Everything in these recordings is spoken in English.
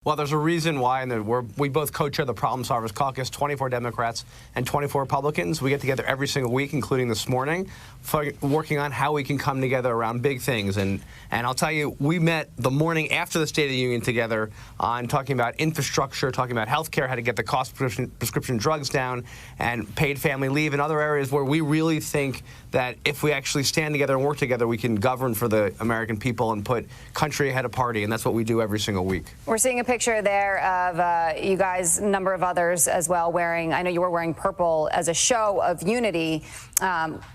Well, there's a reason why, and we both co-chair the Problem Solvers Caucus, 24 Democrats and 24 Republicans. We get together every single week, including this morning, working on how we can come together around big things. And I'll tell you, we met the morning after the State of the Union together on talking about infrastructure, talking about health care, how to get the cost of prescription drugs down, and paid family leave, and other areas where we really think that if we actually stand together and work together, we can govern for the American people and put country ahead of party. And that's what we do every single week. We're seeing a picture there of you guys, a number of others as well, wearing, I know you were wearing purple as a show of unity.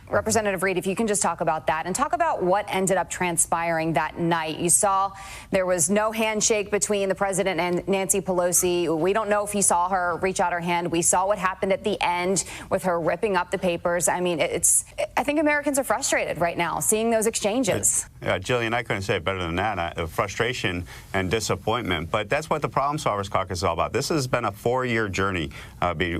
Representative Reed, if you can just talk about that and talk about what ended up transpiring that night. You saw there was no handshake between the president and Nancy Pelosi. We don't know if you saw her reach out her hand. We saw what happened at the end with her ripping up the papers. I mean, I think Americans are frustrated right now seeing those exchanges. Yeah, Jillian, I couldn't say it better than that. Frustration and disappointment. But that's what the Problem Solvers Caucus is all about. This has been a 4-year journey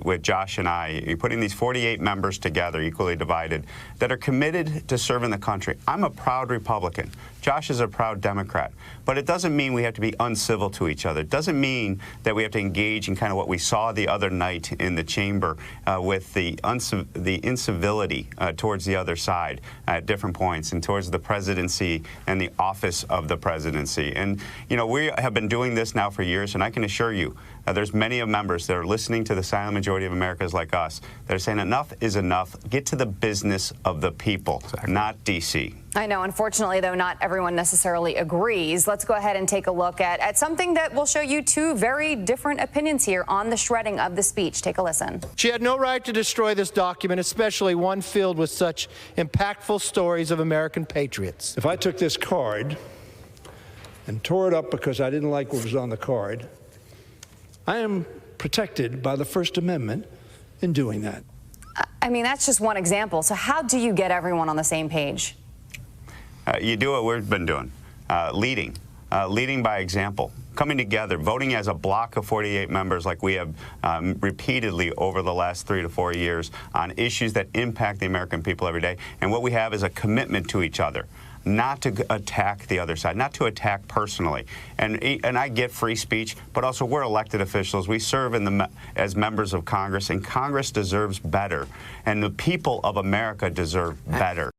with Josh and I. You're putting these 48 members together, equally divided, that are committed to serving the country. I'm a proud Republican. Josh is a proud Democrat. But it doesn't mean we have to be uncivil to each other. It doesn't mean that we have to engage in kind of what we saw the other night in the chamber with the incivility towards the other side at different points and towards the presidency and the office of the presidency. And, you know, we have been doing this now for years, and I can assure you there's many of members that are listening to the silent majority of Americans like us that are saying enough is enough. Get to the business of the people, not D.C. I know. Unfortunately, though, not everyone necessarily agrees. Let's go ahead and take a look at something that will show you two very different opinions here on the shredding of the speech. Take a listen. She had no right to destroy this document, especially one filled with such impactful stories of American patriots. If I took this card and tore it up because I didn't like what was on the card, I am protected by the First Amendment in doing that. I mean, that's just one example. So how do you get everyone on the same page? You do what we've been doing, leading by example, coming together, voting as a block of 48 members like we have repeatedly over the last 3 to 4 years on issues that impact the American people every day. And what we have is a commitment to each other, not to attack the other side, not to attack personally. And I get free speech, but also we're elected officials. We serve as members of Congress, and Congress deserves better. And the people of America deserve better.